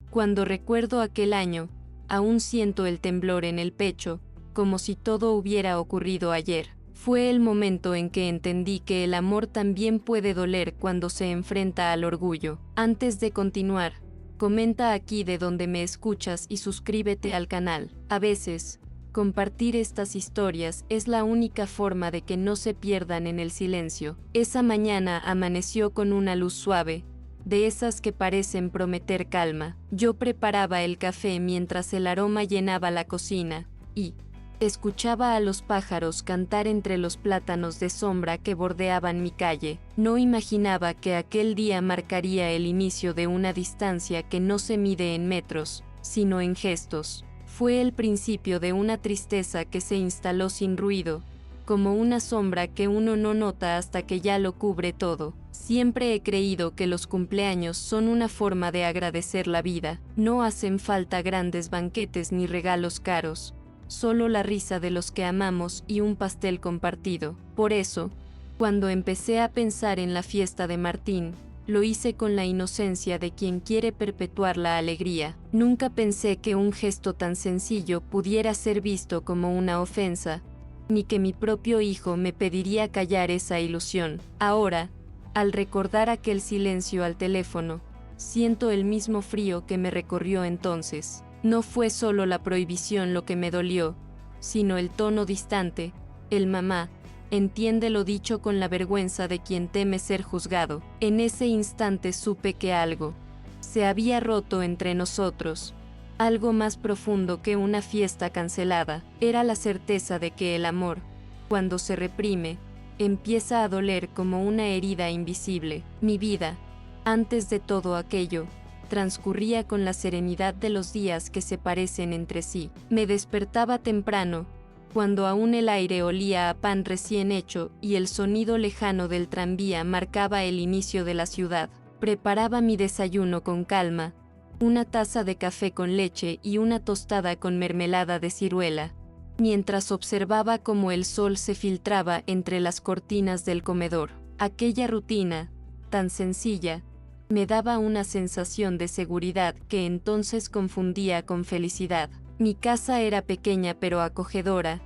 Cuando recuerdo aquel año, aún siento el temblor en el pecho, como si todo hubiera ocurrido ayer. Fue el momento en que entendí que el amor también puede doler cuando se enfrenta al orgullo. Antes de continuar, comenta aquí de donde me escuchas y suscríbete al canal. A veces, compartir estas historias es la única forma de que no se pierdan en el silencio. Esa mañana amaneció con una luz suave, de esas que parecen prometer calma. Yo preparaba el café mientras el aroma llenaba la cocina, y escuchaba a los pájaros cantar entre los plátanos de sombra que bordeaban mi calle. No imaginaba que aquel día marcaría el inicio de una distancia que no se mide en metros, sino en gestos. Fue el principio de una tristeza que se instaló sin ruido, como una sombra que uno no nota hasta que ya lo cubre todo. Siempre he creído que los cumpleaños son una forma de agradecer la vida. No hacen falta grandes banquetes ni regalos caros, solo la risa de los que amamos y un pastel compartido. Por eso, cuando empecé a pensar en la fiesta de Martín, lo hice con la inocencia de quien quiere perpetuar la alegría. Nunca pensé que un gesto tan sencillo pudiera ser visto como una ofensa, ni que mi propio hijo me pediría callar esa ilusión. Ahora, al recordar aquel silencio al teléfono, siento el mismo frío que me recorrió entonces. No fue solo la prohibición lo que me dolió, sino el tono distante. El mamá, entiende lo dicho con la vergüenza de quien teme ser juzgado. En ese instante supe que algo se había roto entre nosotros. Algo más profundo que una fiesta cancelada. Era la certeza de que el amor, cuando se reprime, empieza a doler como una herida invisible. Mi vida, antes de todo aquello, transcurría con la serenidad de los días que se parecen entre sí. Me despertaba temprano, cuando aún el aire olía a pan recién hecho y el sonido lejano del tranvía marcaba el inicio de la ciudad. Preparaba mi desayuno con calma, una taza de café con leche y una tostada con mermelada de ciruela, mientras observaba cómo el sol se filtraba entre las cortinas del comedor. Aquella rutina, tan sencilla, me daba una sensación de seguridad que entonces confundía con felicidad. Mi casa era pequeña pero acogedora,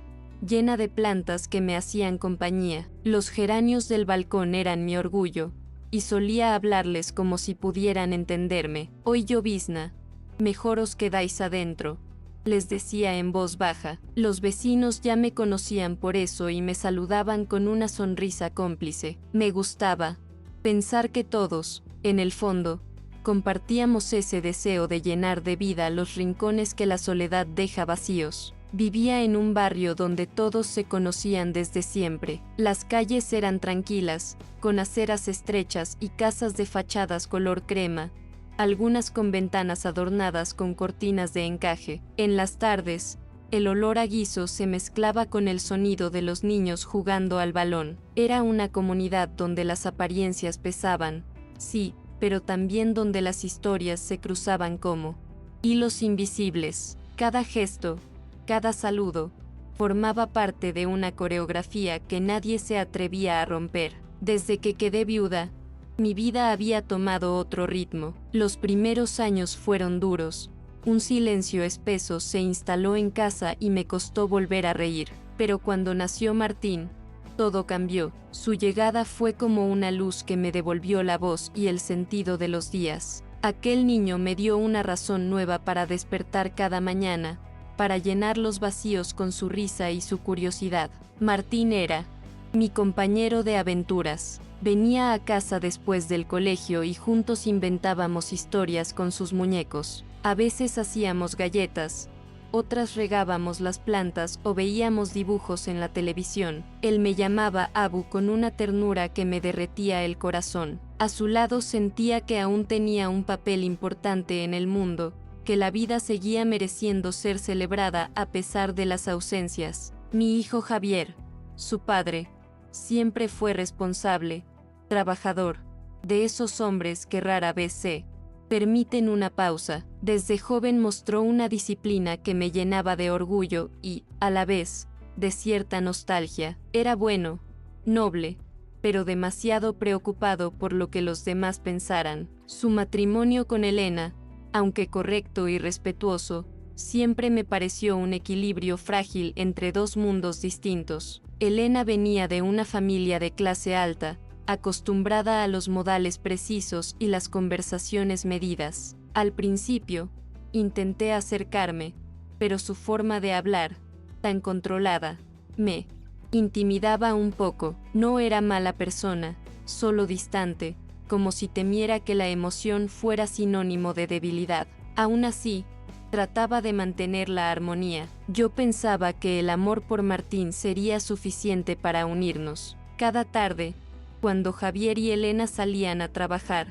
llena de plantas que me hacían compañía. Los geranios del balcón eran mi orgullo, y solía hablarles como si pudieran entenderme. Hoy llovizna, mejor os quedáis adentro, les decía en voz baja. Los vecinos ya me conocían por eso y me saludaban con una sonrisa cómplice. Me gustaba pensar que todos, en el fondo, compartíamos ese deseo de llenar de vida los rincones que la soledad deja vacíos. Vivía en un barrio donde todos se conocían desde siempre. Las calles eran tranquilas, con aceras estrechas y casas de fachadas color crema, algunas con ventanas adornadas con cortinas de encaje. En las tardes, el olor a guiso se mezclaba con el sonido de los niños jugando al balón. Era una comunidad donde las apariencias pesaban, sí, pero también donde las historias se cruzaban como hilos invisibles. Cada gesto, cada saludo, formaba parte de una coreografía que nadie se atrevía a romper. Desde que quedé viuda, mi vida había tomado otro ritmo. Los primeros años fueron duros. Un silencio espeso se instaló en casa y me costó volver a reír. Pero cuando nació Martín, todo cambió. Su llegada fue como una luz que me devolvió la voz y el sentido de los días. Aquel niño me dio una razón nueva para despertar cada mañana, para llenar los vacíos con su risa y su curiosidad. Martín era mi compañero de aventuras. Venía a casa después del colegio y juntos inventábamos historias con sus muñecos. A veces hacíamos galletas, otras regábamos las plantas o veíamos dibujos en la televisión. Él me llamaba Abu con una ternura que me derretía el corazón. A su lado sentía que aún tenía un papel importante en el mundo, que la vida seguía mereciendo ser celebrada a pesar de las ausencias. Mi hijo Javier, su padre, siempre fue responsable, trabajador, de esos hombres que rara vez se permiten una pausa. Desde joven mostró una disciplina que me llenaba de orgullo y, a la vez, de cierta nostalgia. Era bueno, noble, pero demasiado preocupado por lo que los demás pensaran. Su matrimonio con Elena, aunque correcto y respetuoso, siempre me pareció un equilibrio frágil entre dos mundos distintos. Elena venía de una familia de clase alta, acostumbrada a los modales precisos y las conversaciones medidas. Al principio, intenté acercarme, pero su forma de hablar, tan controlada, me intimidaba un poco. No era mala persona, solo distante, como si temiera que la emoción fuera sinónimo de debilidad. Aún así, trataba de mantener la armonía. Yo pensaba que el amor por Martín sería suficiente para unirnos. Cada tarde, cuando Javier y Elena salían a trabajar,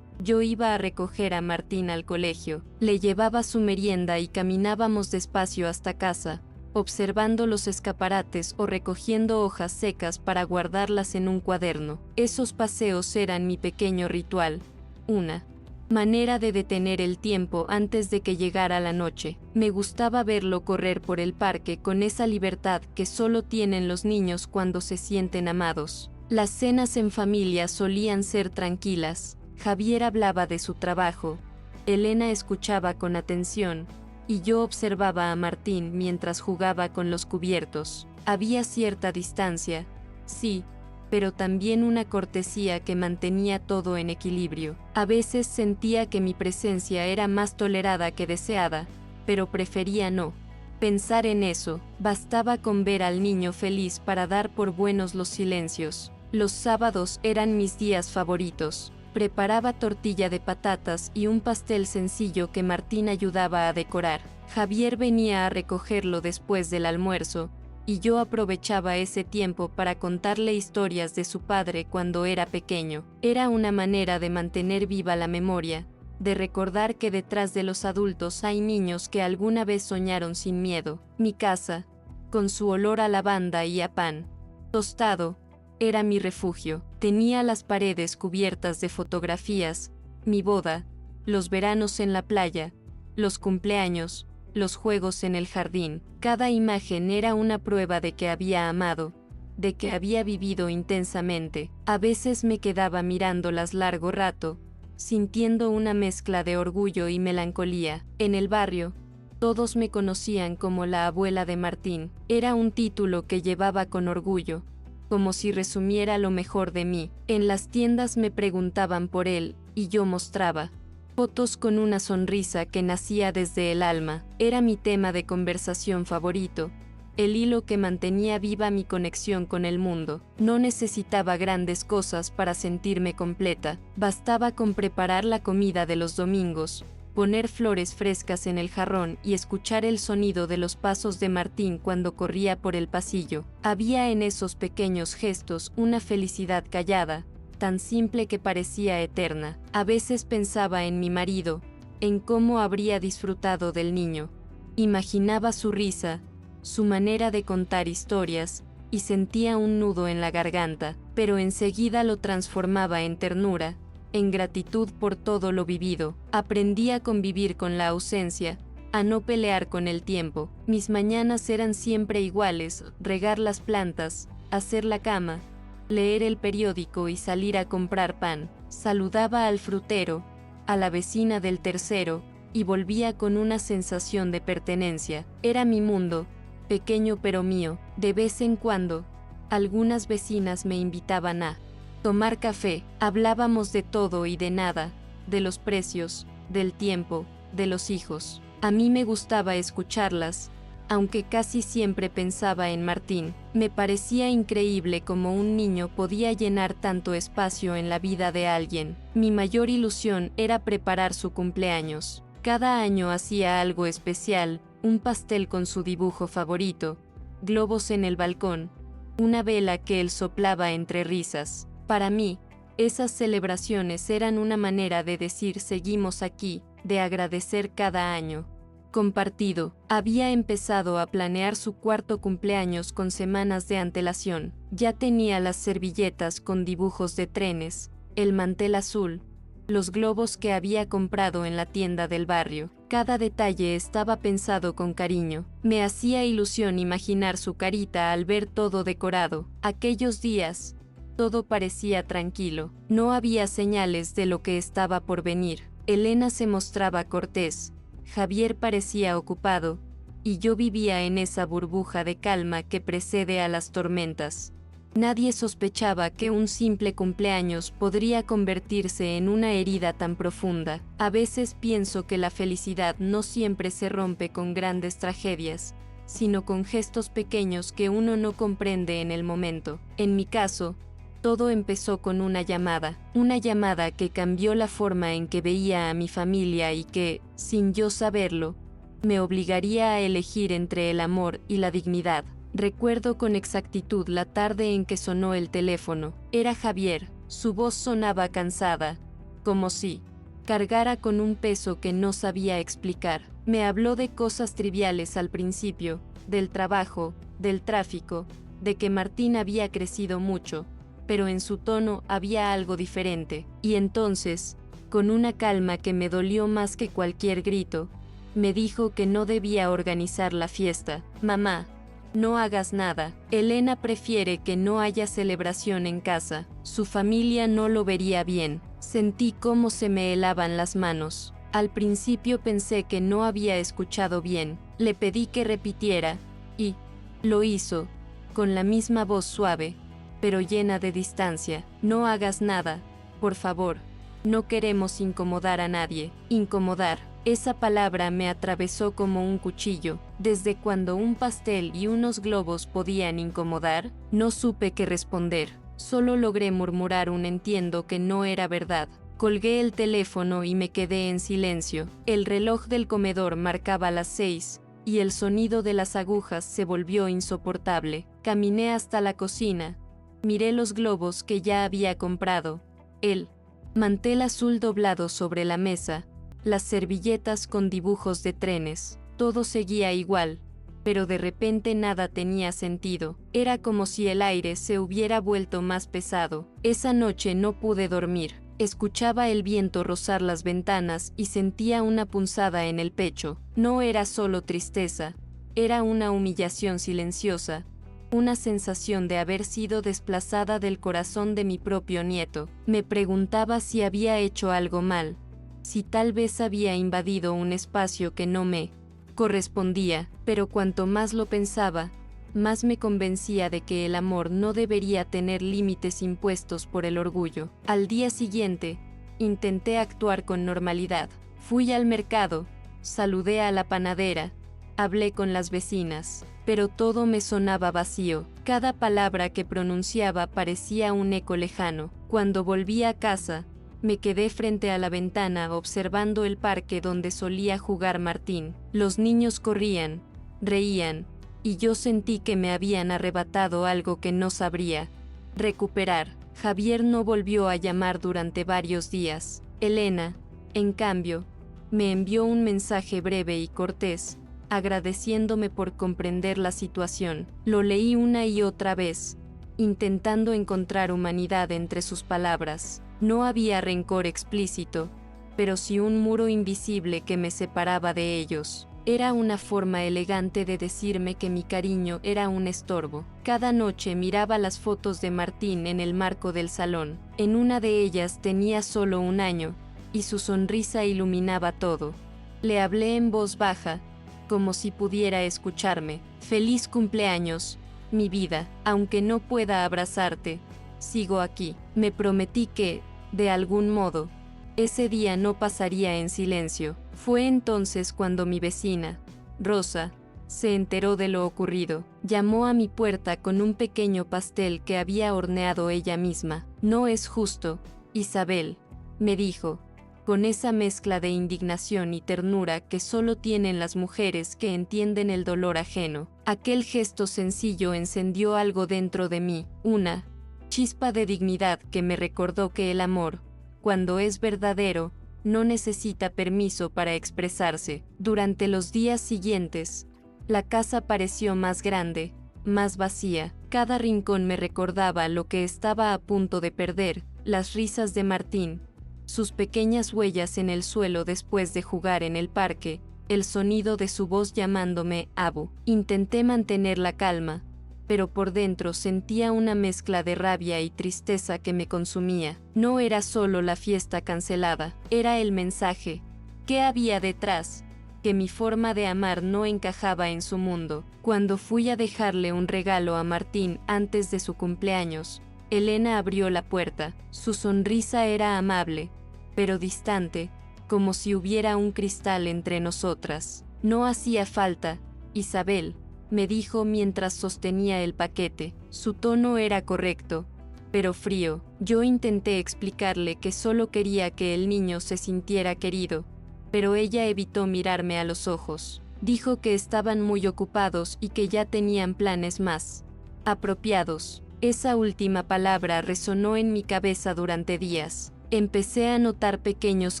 yo iba a recoger a Martín al colegio, le llevaba su merienda y caminábamos despacio hasta casa, observando los escaparates o recogiendo hojas secas para guardarlas en un cuaderno. Esos paseos eran mi pequeño ritual, una manera de detener el tiempo antes de que llegara la noche. Me gustaba verlo correr por el parque con esa libertad que solo tienen los niños cuando se sienten amados. Las cenas en familia solían ser tranquilas. Javier hablaba de su trabajo, Elena escuchaba con atención, y yo observaba a Martín mientras jugaba con los cubiertos. Había cierta distancia, sí, pero también una cortesía que mantenía todo en equilibrio. A veces sentía que mi presencia era más tolerada que deseada, pero prefería no pensar en eso. Bastaba con ver al niño feliz para dar por buenos los silencios. Los sábados eran mis días favoritos. Preparaba tortilla de patatas y un pastel sencillo que Martín ayudaba a decorar. Javier venía a recogerlo después del almuerzo, y yo aprovechaba ese tiempo para contarle historias de su padre cuando era pequeño. Era una manera de mantener viva la memoria, de recordar que detrás de los adultos hay niños que alguna vez soñaron sin miedo. Mi casa, con su olor a lavanda y a pan tostado, era mi refugio. Tenía las paredes cubiertas de fotografías, mi boda, los veranos en la playa, los cumpleaños, los juegos en el jardín. Cada imagen era una prueba de que había amado, de que había vivido intensamente. A veces me quedaba mirándolas largo rato, sintiendo una mezcla de orgullo y melancolía. En el barrio, todos me conocían como la abuela de Martín. Era un título que llevaba con orgullo, como si resumiera lo mejor de mí. En las tiendas me preguntaban por él, y yo mostraba fotos con una sonrisa que nacía desde el alma. Era mi tema de conversación favorito, el hilo que mantenía viva mi conexión con el mundo. No necesitaba grandes cosas para sentirme completa. Bastaba con preparar la comida de los domingos, poner flores frescas en el jarrón y escuchar el sonido de los pasos de Martín cuando corría por el pasillo. Había en esos pequeños gestos una felicidad callada, tan simple que parecía eterna. A veces pensaba en mi marido, en cómo habría disfrutado del niño. Imaginaba su risa, su manera de contar historias, y sentía un nudo en la garganta, pero enseguida lo transformaba en ternura, en gratitud por todo lo vivido. Aprendí a convivir con la ausencia, a no pelear con el tiempo. Mis mañanas eran siempre iguales: regar las plantas, hacer la cama, leer el periódico y salir a comprar pan. Saludaba al frutero, a la vecina del tercero, y volvía con una sensación de pertenencia. Era mi mundo, pequeño pero mío. De vez en cuando, algunas vecinas me invitaban a tomar café. Hablábamos de todo y de nada, de los precios, del tiempo, de los hijos. A mí me gustaba escucharlas, aunque casi siempre pensaba en Martín. Me parecía increíble cómo un niño podía llenar tanto espacio en la vida de alguien. Mi mayor ilusión era preparar su cumpleaños. Cada año hacía algo especial: un pastel con su dibujo favorito, globos en el balcón, una vela que él soplaba entre risas. Para mí, esas celebraciones eran una manera de decir seguimos aquí, de agradecer cada año compartido. Había empezado a planear su cuarto cumpleaños con semanas de antelación. Ya tenía las servilletas con dibujos de trenes, el mantel azul, los globos que había comprado en la tienda del barrio. Cada detalle estaba pensado con cariño. Me hacía ilusión imaginar su carita al ver todo decorado. Aquellos días, todo parecía tranquilo. No había señales de lo que estaba por venir. Elena se mostraba cortés, Javier parecía ocupado, y yo vivía en esa burbuja de calma que precede a las tormentas. Nadie sospechaba que un simple cumpleaños podría convertirse en una herida tan profunda. A veces pienso que la felicidad no siempre se rompe con grandes tragedias, sino con gestos pequeños que uno no comprende en el momento. En mi caso, todo empezó con una llamada que cambió la forma en que veía a mi familia y que, sin yo saberlo, me obligaría a elegir entre el amor y la dignidad. Recuerdo con exactitud la tarde en que sonó el teléfono. Era Javier. Su voz sonaba cansada, como si cargara con un peso que no sabía explicar. Me habló de cosas triviales al principio, del trabajo, del tráfico, de que Martín había crecido mucho, pero en su tono había algo diferente. Y entonces, con una calma que me dolió más que cualquier grito, me dijo que no debía organizar la fiesta. Mamá, no hagas nada. Elena prefiere que no haya celebración en casa. Su familia no lo vería bien. Sentí cómo se me helaban las manos. Al principio pensé que no había escuchado bien. Le pedí que repitiera, y lo hizo, con la misma voz suave, pero llena de distancia. No hagas nada, por favor. No queremos incomodar a nadie. Incomodar. Esa palabra me atravesó como un cuchillo. Desde cuando un pastel y unos globos podían incomodar, no supe qué responder. Solo logré murmurar un entiendo que no era verdad. Colgué el teléfono y me quedé en silencio. El reloj del comedor marcaba las 6, y el sonido de las agujas se volvió insoportable. Caminé hasta la cocina. Miré los globos que ya había comprado. El mantel azul doblado sobre la mesa. Las servilletas con dibujos de trenes. Todo seguía igual, pero de repente nada tenía sentido. Era como si el aire se hubiera vuelto más pesado. Esa noche no pude dormir. Escuchaba el viento rozar las ventanas y sentía una punzada en el pecho. No era solo tristeza, era una humillación silenciosa, una sensación de haber sido desplazada del corazón de mi propio nieto. Me preguntaba si había hecho algo mal, si tal vez había invadido un espacio que no me correspondía, pero cuanto más lo pensaba, más me convencía de que el amor no debería tener límites impuestos por el orgullo. Al día siguiente, intenté actuar con normalidad. Fui al mercado, saludé a la panadera, hablé con las vecinas, pero todo me sonaba vacío. Cada palabra que pronunciaba parecía un eco lejano. Cuando volví a casa, me quedé frente a la ventana observando el parque donde solía jugar Martín. Los niños corrían, reían, y yo sentí que me habían arrebatado algo que no sabría recuperar. Javier no volvió a llamar durante varios días. Elena, en cambio, me envió un mensaje breve y cortés, agradeciéndome por comprender la situación. Lo leí una y otra vez, intentando encontrar humanidad entre sus palabras. No había rencor explícito, pero sí un muro invisible que me separaba de ellos. Era una forma elegante de decirme que mi cariño era un estorbo. Cada noche miraba las fotos de Martín en el marco del salón. En una de ellas tenía solo 1 año, y su sonrisa iluminaba todo. Le hablé en voz baja, como si pudiera escucharme. Feliz cumpleaños, mi vida. Aunque no pueda abrazarte, sigo aquí. Me prometí que, de algún modo, ese día no pasaría en silencio. Fue entonces cuando mi vecina, Rosa, se enteró de lo ocurrido. Llamó a mi puerta con un pequeño pastel que había horneado ella misma. No es justo, Isabel, me dijo, con esa mezcla de indignación y ternura que solo tienen las mujeres que entienden el dolor ajeno. Aquel gesto sencillo encendió algo dentro de mí, una chispa de dignidad que me recordó que el amor, cuando es verdadero, no necesita permiso para expresarse. Durante los días siguientes, la casa pareció más grande, más vacía. Cada rincón me recordaba lo que estaba a punto de perder, las risas de Martín, sus pequeñas huellas en el suelo después de jugar en el parque, el sonido de su voz llamándome Abu. Intenté mantener la calma, pero por dentro sentía una mezcla de rabia y tristeza que me consumía. No era solo la fiesta cancelada, era el mensaje. ¿Qué había detrás? Que mi forma de amar no encajaba en su mundo. Cuando fui a dejarle un regalo a Martín antes de su cumpleaños, Elena abrió la puerta. Su sonrisa era amable, pero distante, como si hubiera un cristal entre nosotras. No hacía falta, Isabel, me dijo mientras sostenía el paquete. Su tono era correcto, pero frío. Yo intenté explicarle que solo quería que el niño se sintiera querido, pero ella evitó mirarme a los ojos. Dijo que estaban muy ocupados y que ya tenían planes más apropiados. Esa última palabra resonó en mi cabeza durante días. Empecé a notar pequeños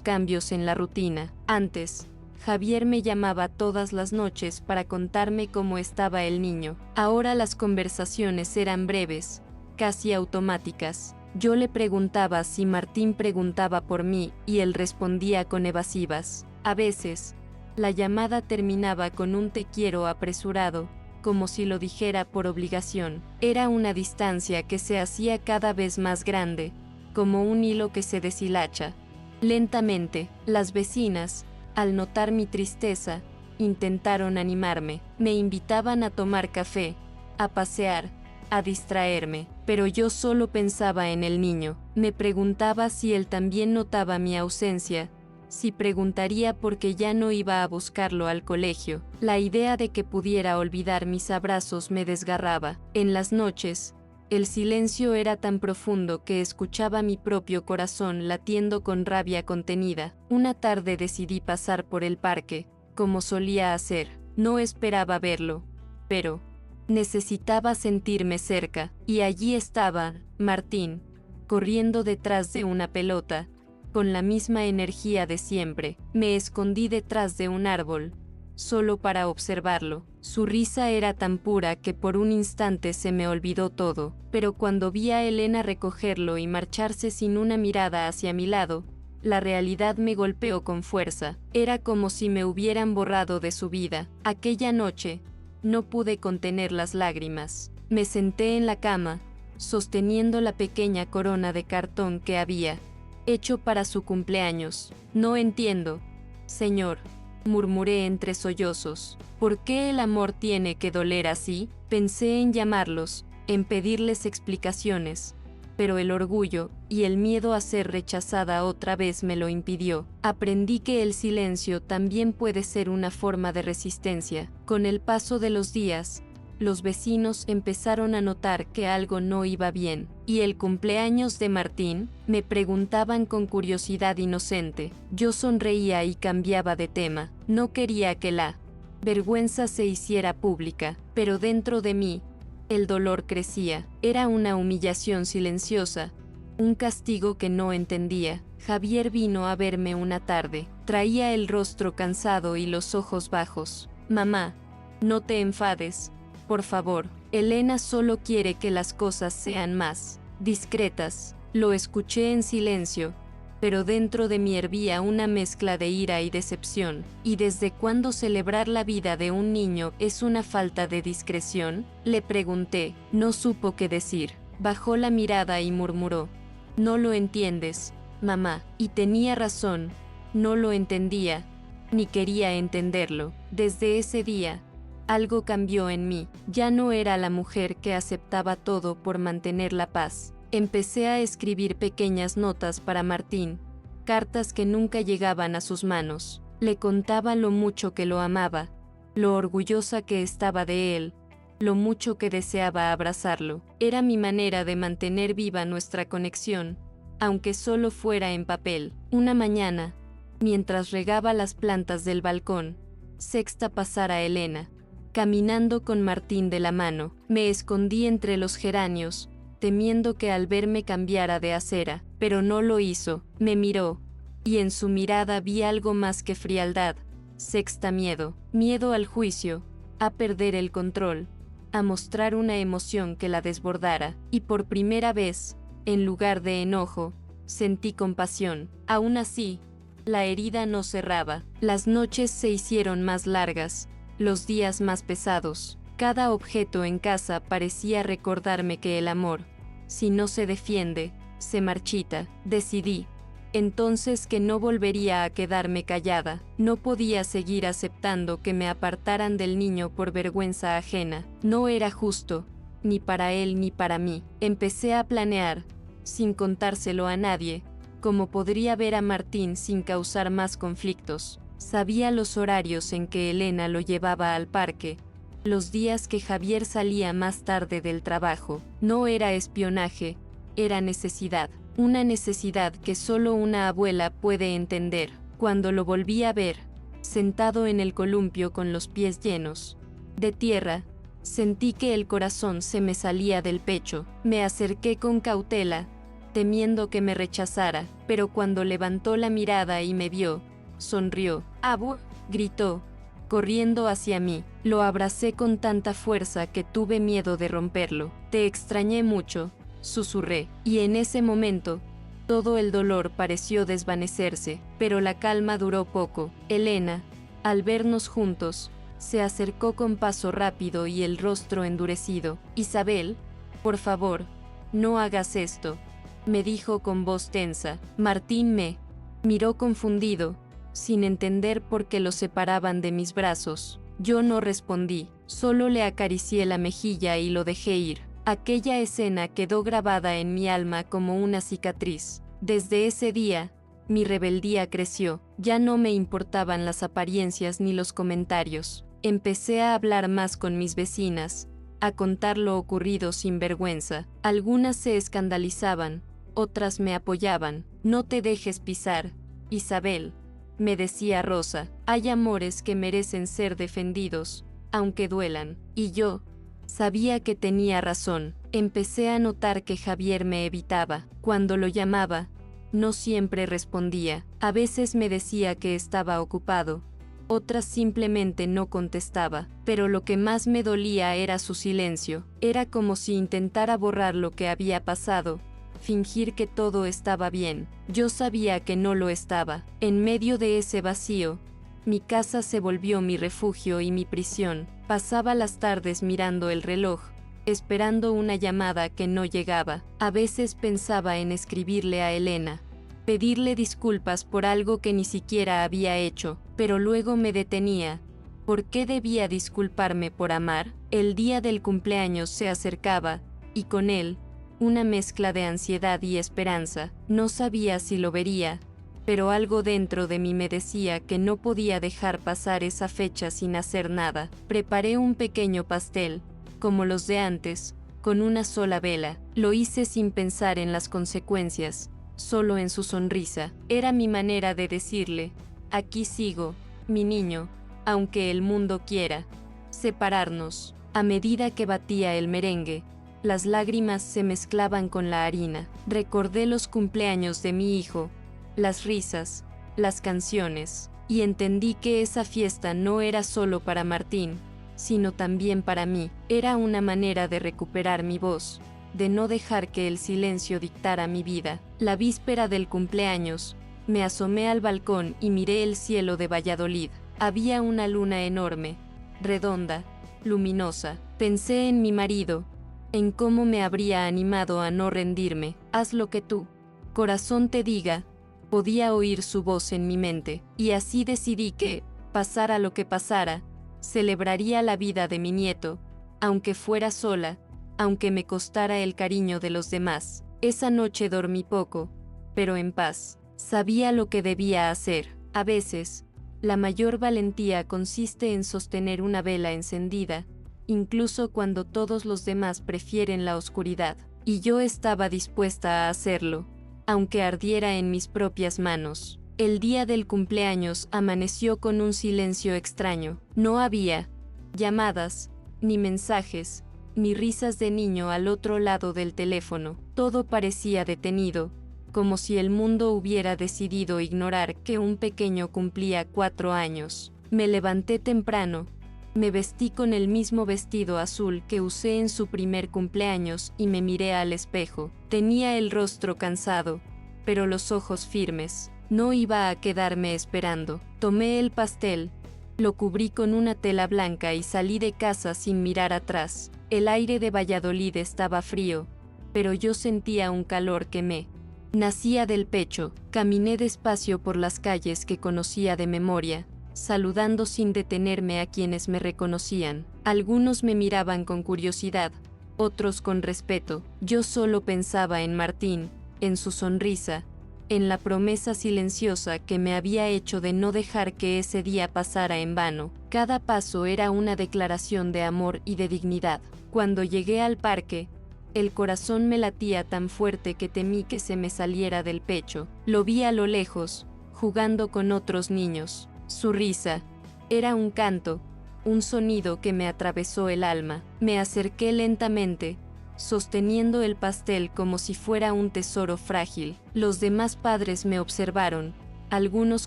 cambios en la rutina. Antes, Javier me llamaba todas las noches para contarme cómo estaba el niño. Ahora las conversaciones eran breves, casi automáticas. Yo le preguntaba si Martín preguntaba por mí y él respondía con evasivas. A veces, la llamada terminaba con un te quiero apresurado, como si lo dijera por obligación. Era una distancia que se hacía cada vez más grande, como un hilo que se deshilacha. Lentamente, las vecinas, al notar mi tristeza, intentaron animarme. Me invitaban a tomar café, a pasear, a distraerme, pero yo solo pensaba en el niño. Me preguntaba si él también notaba mi ausencia, si preguntaría por qué ya no iba a buscarlo al colegio. La idea de que pudiera olvidar mis abrazos me desgarraba. En las noches, el silencio era tan profundo que escuchaba mi propio corazón latiendo con rabia contenida. Una tarde decidí pasar por el parque, como solía hacer. No esperaba verlo, pero necesitaba sentirme cerca, y allí estaba Martín, corriendo detrás de una pelota, con la misma energía de siempre. Me escondí detrás de un árbol, solo para observarlo. Su risa era tan pura que por un instante se me olvidó todo, pero cuando vi a Elena recogerlo y marcharse sin una mirada hacia mi lado, la realidad me golpeó con fuerza. Era como si me hubieran borrado de su vida. Aquella noche, no pude contener las lágrimas. Me senté en la cama, sosteniendo la pequeña corona de cartón que había hecho para su cumpleaños. No entiendo, señor, murmuré entre sollozos. ¿Por qué el amor tiene que doler así? Pensé en llamarlos, en pedirles explicaciones, pero el orgullo y el miedo a ser rechazada otra vez me lo impidió. Aprendí que el silencio también puede ser una forma de resistencia. Con el paso de los días, los vecinos empezaron a notar que algo no iba bien. ¿Y el cumpleaños de Martín?, me preguntaban con curiosidad inocente. Yo sonreía y cambiaba de tema. No quería que la vergüenza se hiciera pública, pero dentro de mí, el dolor crecía. Era una humillación silenciosa, un castigo que no entendía. Javier vino a verme una tarde. Traía el rostro cansado y los ojos bajos. Mamá, no te enfades, por favor. Elena solo quiere que las cosas sean más discretas. Lo escuché en silencio, pero dentro de mí hervía una mezcla de ira y decepción. ¿Y desde cuándo celebrar la vida de un niño es una falta de discreción?, le pregunté. No supo qué decir. Bajó la mirada y murmuró: no lo entiendes, mamá. Y tenía razón, no lo entendía, ni quería entenderlo. Desde ese día, algo cambió en mí. Ya no era la mujer que aceptaba todo por mantener la paz. Empecé a escribir pequeñas notas para Martín, cartas que nunca llegaban a sus manos. Le contaba lo mucho que lo amaba, lo orgullosa que estaba de él, lo mucho que deseaba abrazarlo. Era mi manera de mantener viva nuestra conexión, aunque solo fuera en papel. Una mañana, mientras regaba las plantas del balcón, sexta pasar a Elena, caminando con Martín de la mano. Me escondí entre los geranios, temiendo que al verme cambiara de acera, pero no lo hizo. Me miró, y en su mirada vi algo más que frialdad. Sexta, miedo. Miedo al juicio, a perder el control, a mostrar una emoción que la desbordara. Y por primera vez, en lugar de enojo, sentí compasión. Aún así, la herida no cerraba. Las noches se hicieron más largas, los días más pesados. Cada objeto en casa parecía recordarme que el amor, si no se defiende, se marchita. Decidí entonces que no volvería a quedarme callada. No podía seguir aceptando que me apartaran del niño por vergüenza ajena. No era justo, ni para él ni para mí. Empecé a planear, sin contárselo a nadie, cómo podría ver a Martín sin causar más conflictos. Sabía los horarios en que Elena lo llevaba al parque, los días que Javier salía más tarde del trabajo. No era espionaje, era necesidad. Una necesidad que solo una abuela puede entender. Cuando lo volví a ver, sentado en el columpio con los pies llenos de tierra, sentí que el corazón se me salía del pecho. Me acerqué con cautela, temiendo que me rechazara, pero cuando levantó la mirada y me vio, sonrió. «Abu», gritó, corriendo hacia mí. Lo abracé con tanta fuerza que tuve miedo de romperlo. «Te extrañé mucho», susurré, y en ese momento, todo el dolor pareció desvanecerse, pero la calma duró poco. Elena, al vernos juntos, se acercó con paso rápido y el rostro endurecido. «Isabel, por favor, no hagas esto», me dijo con voz tensa. Martín me miró confundido, sin entender por qué lo separaban de mis brazos. Yo no respondí, solo le acaricié la mejilla y lo dejé ir. Aquella escena quedó grabada en mi alma como una cicatriz. Desde ese día, mi rebeldía creció. Ya no me importaban las apariencias ni los comentarios. Empecé a hablar más con mis vecinas, a contar lo ocurrido sin vergüenza. Algunas se escandalizaban, otras me apoyaban. «No te dejes pisar, Isabel», me decía Rosa. «Hay amores que merecen ser defendidos, aunque duelan». Y yo sabía que tenía razón. Empecé a notar que Javier me evitaba. Cuando lo llamaba, no siempre respondía. A veces me decía que estaba ocupado, otras simplemente no contestaba. Pero lo que más me dolía era su silencio. Era como si intentara borrar lo que había pasado, fingir que todo estaba bien. Yo sabía que no lo estaba. En medio de ese vacío, mi casa se volvió mi refugio y mi prisión. Pasaba las tardes mirando el reloj, esperando una llamada que no llegaba. A veces pensaba en escribirle a Elena, pedirle disculpas por algo que ni siquiera había hecho, pero luego me detenía. ¿Por qué debía disculparme por amar? El día del cumpleaños se acercaba, y con él, una mezcla de ansiedad y esperanza. No sabía si lo vería, pero algo dentro de mí me decía que no podía dejar pasar esa fecha sin hacer nada. Preparé un pequeño pastel, como los de antes, con una sola vela. Lo hice sin pensar en las consecuencias, solo en su sonrisa. Era mi manera de decirle: «Aquí sigo, mi niño, aunque el mundo quiera separarnos». A medida que batía el merengue, las lágrimas se mezclaban con la harina. Recordé los cumpleaños de mi hijo, las risas, las canciones, y entendí que esa fiesta no era solo para Martín, sino también para mí. Era una manera de recuperar mi voz, de no dejar que el silencio dictara mi vida. La víspera del cumpleaños, me asomé al balcón y miré el cielo de Valladolid. Había una luna enorme, redonda, luminosa. Pensé en mi marido, en cómo me habría animado a no rendirme. «Haz lo que tu corazón te diga», podía oír su voz en mi mente, y así decidí que, pasara lo que pasara, celebraría la vida de mi nieto, aunque fuera sola, aunque me costara el cariño de los demás. Esa noche dormí poco, pero en paz. Sabía lo que debía hacer. A veces, la mayor valentía consiste en sostener una vela encendida, incluso cuando todos los demás prefieren la oscuridad. Y yo estaba dispuesta a hacerlo, aunque ardiera en mis propias manos. El día del cumpleaños amaneció con un silencio extraño. No había llamadas, ni mensajes, ni risas de niño al otro lado del teléfono. Todo parecía detenido, como si el mundo hubiera decidido ignorar que un pequeño cumplía 4 años. Me levanté temprano, me vestí con el mismo vestido azul que usé en su primer cumpleaños y me miré al espejo. Tenía el rostro cansado, pero los ojos firmes. No iba a quedarme esperando. Tomé el pastel, Lo cubrí con una tela blanca y salí de casa sin mirar atrás. El aire de Valladolid estaba frío, pero yo sentía un calor que me nacía del pecho. Caminé despacio por las calles que conocía de memoria, saludando sin detenerme a quienes me reconocían. Algunos me miraban con curiosidad, otros con respeto. Yo solo pensaba en Martín, en su sonrisa, en la promesa silenciosa que me había hecho de no dejar que ese día pasara en vano. Cada paso era una declaración de amor y de dignidad. Cuando llegué al parque, el corazón me latía tan fuerte que temí que se me saliera del pecho. Lo vi a lo lejos, jugando con otros niños. Su risa era un canto, un sonido que me atravesó el alma. Me acerqué lentamente, sosteniendo el pastel como si fuera un tesoro frágil. Los demás padres me observaron, algunos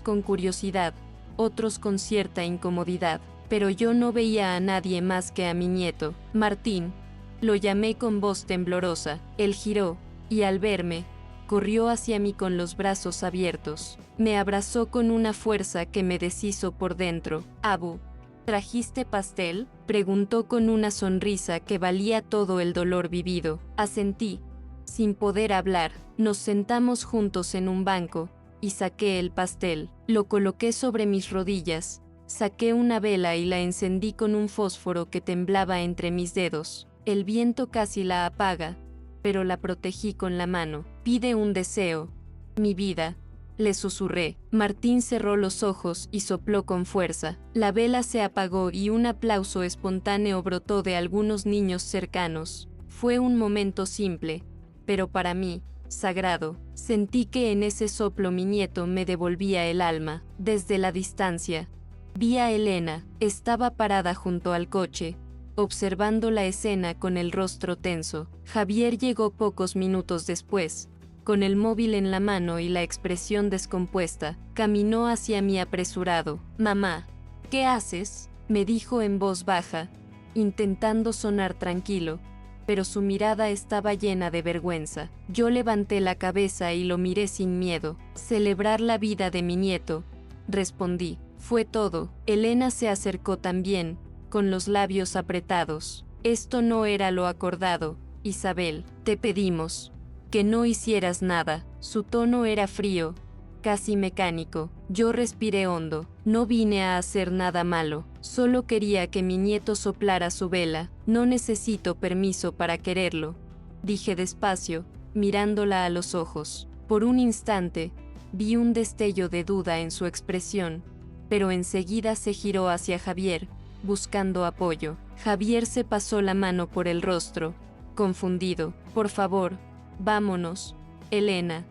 con curiosidad, otros con cierta incomodidad, pero yo no veía a nadie más que a mi nieto. Martín, lo llamé con voz temblorosa. Él giró, y al verme, corrió hacia mí con los brazos abiertos. Me abrazó con una fuerza que me deshizo por dentro. Abu, ¿trajiste pastel?, preguntó con una sonrisa que valía todo el dolor vivido. Asentí, sin poder hablar. Nos sentamos juntos en un banco, y saqué el pastel. Lo coloqué sobre mis rodillas, saqué una vela y la encendí con un fósforo que temblaba entre mis dedos. El viento casi la apaga, pero la protegí con la mano. Pide un deseo, mi vida, le susurré. Martín cerró los ojos y sopló con fuerza. La vela se apagó y un aplauso espontáneo brotó de algunos niños cercanos. Fue un momento simple, pero para mí, sagrado. Sentí que en ese soplo mi nieto me devolvía el alma. Desde la distancia, vi a Elena. Estaba parada junto al coche, observando la escena con el rostro tenso. Javier llegó pocos minutos después, con el móvil en la mano y la expresión descompuesta. Caminó hacia mí apresurado. «Mamá, ¿qué haces?», me dijo en voz baja, intentando sonar tranquilo, pero su mirada estaba llena de vergüenza. Yo levanté la cabeza y lo miré sin miedo. «Celebrar la vida de mi nieto», respondí. Fue todo. Elena se acercó también, con los labios apretados. «Esto no era lo acordado, Isabel. Te pedimos que no hicieras nada». Su tono era frío, casi mecánico. Yo respiré hondo. No vine a hacer nada malo. Solo quería que mi nieto soplara su vela. No necesito permiso para quererlo, dije despacio, mirándola a los ojos. Por un instante, vi un destello de duda en su expresión, pero enseguida se giró hacia Javier, buscando apoyo. Javier se pasó la mano por el rostro, confundido. «Por favor, vámonos, Elena»,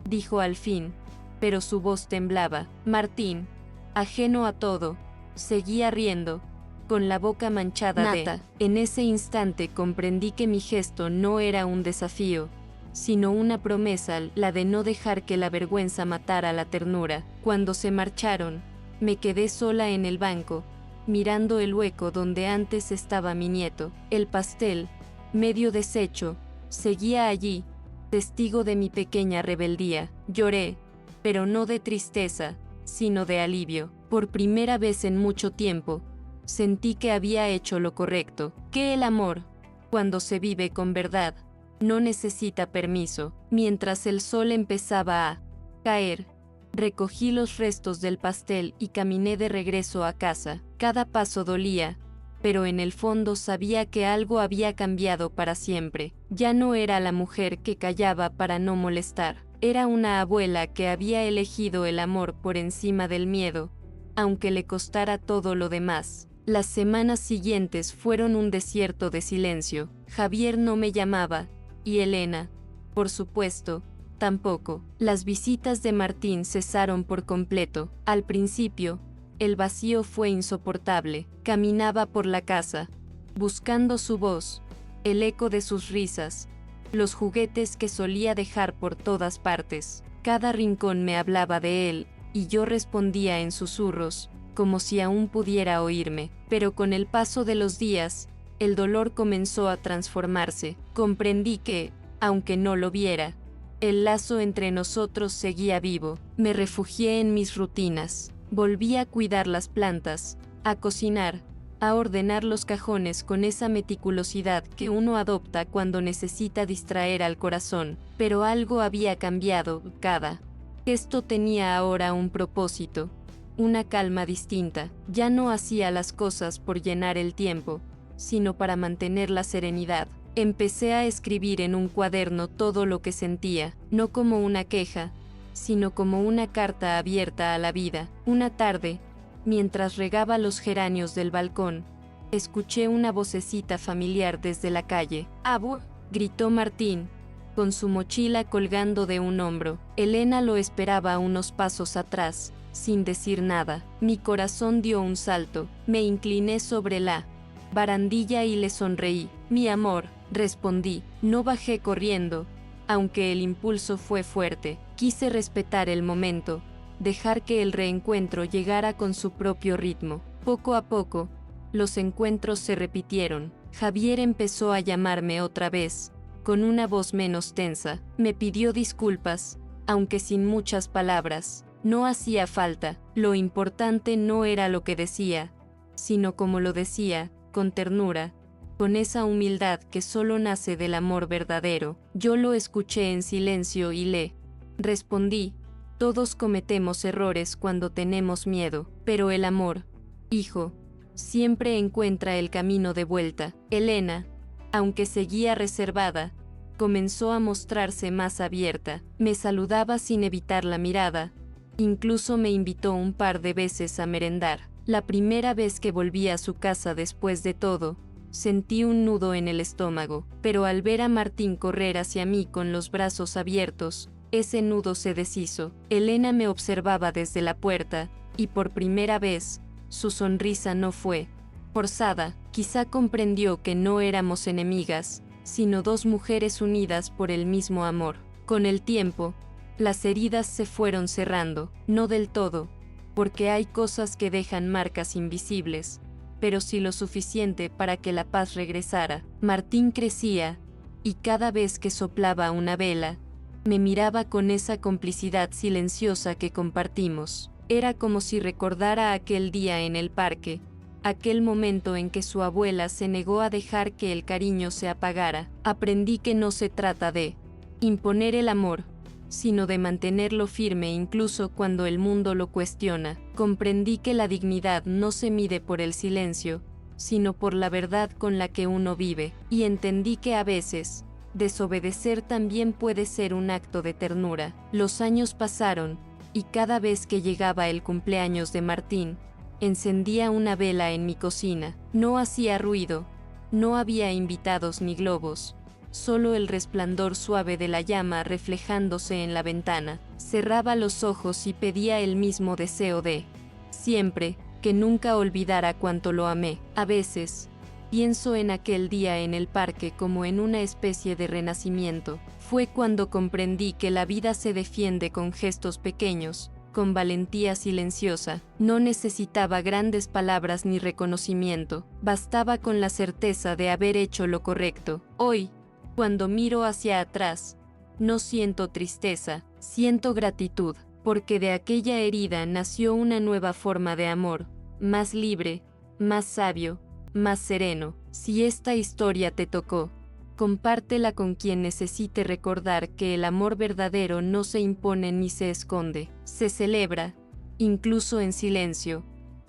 dijo al fin, pero su voz temblaba. Martín, ajeno a todo, seguía riendo, con la boca manchada de nata. En ese instante comprendí que mi gesto no era un desafío, sino una promesa, la de no dejar que la vergüenza matara la ternura. Cuando se marcharon, me quedé sola en el banco, mirando el hueco donde antes estaba mi nieto. El pastel, medio deshecho, seguía allí, testigo de mi pequeña rebeldía. Lloré, pero no de tristeza, sino de alivio. Por primera vez en mucho tiempo, sentí que había hecho lo correcto, que el amor, cuando se vive con verdad, no necesita permiso. Mientras el sol empezaba a caer, recogí los restos del pastel y caminé de regreso a casa. Cada paso dolía, pero en el fondo sabía que algo había cambiado para siempre. Ya no era la mujer que callaba para no molestar. Era una abuela que había elegido el amor por encima del miedo, aunque le costara todo lo demás. Las semanas siguientes fueron un desierto de silencio. Javier no me llamaba, y Elena, por supuesto, tampoco. Las visitas de Martín cesaron por completo. Al principio, el vacío fue insoportable. Caminaba por la casa, buscando su voz, el eco de sus risas, los juguetes que solía dejar por todas partes. Cada rincón me hablaba de él, y yo respondía en susurros, como si aún pudiera oírme. Pero con el paso de los días, el dolor comenzó a transformarse. Comprendí que, aunque no lo viera, el lazo entre nosotros seguía vivo. Me refugié en mis rutinas. Volví a cuidar las plantas, a cocinar, a ordenar los cajones con esa meticulosidad que uno adopta cuando necesita distraer al corazón. Pero algo había cambiado, cada gesto tenía ahora un propósito, una calma distinta. Ya no hacía las cosas por llenar el tiempo, sino para mantener la serenidad. Empecé a escribir en un cuaderno todo lo que sentía, no como una queja, sino como una carta abierta a la vida. Una tarde, mientras regaba los geranios del balcón, escuché una vocecita familiar desde la calle. «¡Abu!», gritó Martín, con su mochila colgando de un hombro. Elena lo esperaba a unos pasos atrás, sin decir nada. Mi corazón dio un salto. Me incliné sobre la barandilla y le sonreí. «Mi amor», respondí. No bajé corriendo, aunque el impulso fue fuerte. Quise respetar el momento, dejar que el reencuentro llegara con su propio ritmo. Poco a poco, los encuentros se repitieron. Javier empezó a llamarme otra vez, con una voz menos tensa. Me pidió disculpas, aunque sin muchas palabras. No hacía falta. Lo importante no era lo que decía, sino cómo lo decía, con ternura, con esa humildad que solo nace del amor verdadero. Yo lo escuché en silencio y le respondí: «Todos cometemos errores cuando tenemos miedo, pero el amor, hijo, siempre encuentra el camino de vuelta». Elena, aunque seguía reservada, comenzó a mostrarse más abierta. Me saludaba sin evitar la mirada. Incluso me invitó un par de veces a merendar. La primera vez que volví a su casa después de todo, sentí un nudo en el estómago, pero al ver a Martín correr hacia mí con los brazos abiertos, ese nudo se deshizo. Elena me observaba desde la puerta, y por primera vez, su sonrisa no fue forzada. Quizá comprendió que no éramos enemigas, sino dos mujeres unidas por el mismo amor. Con el tiempo, las heridas se fueron cerrando, no del todo, porque hay cosas que dejan marcas invisibles, pero sí lo suficiente para que la paz regresara. Martín crecía, y cada vez que soplaba una vela, me miraba con esa complicidad silenciosa que compartimos. Era como si recordara aquel día en el parque, aquel momento en que su abuela se negó a dejar que el cariño se apagara. Aprendí que no se trata de imponer el amor, sino de mantenerlo firme incluso cuando el mundo lo cuestiona. Comprendí que la dignidad no se mide por el silencio, sino por la verdad con la que uno vive. Y entendí que a veces, desobedecer también puede ser un acto de ternura. Los años pasaron, y cada vez que llegaba el cumpleaños de Martín, encendía una vela en mi cocina. No hacía ruido, no había invitados ni globos, solo el resplandor suave de la llama reflejándose en la ventana. Cerraba los ojos y pedía el mismo deseo de siempre, que nunca olvidara cuánto lo amé. A veces, pienso en aquel día en el parque como en una especie de renacimiento. Fue cuando comprendí que la vida se defiende con gestos pequeños, con valentía silenciosa. No necesitaba grandes palabras ni reconocimiento, bastaba con la certeza de haber hecho lo correcto. Hoy, cuando miro hacia atrás, no siento tristeza, siento gratitud, porque de aquella herida nació una nueva forma de amor, más libre, más sabio, más sereno. Si esta historia te tocó, compártela con quien necesite recordar que el amor verdadero no se impone ni se esconde, se celebra, incluso en silencio,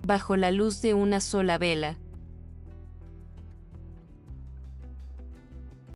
bajo la luz de una sola vela.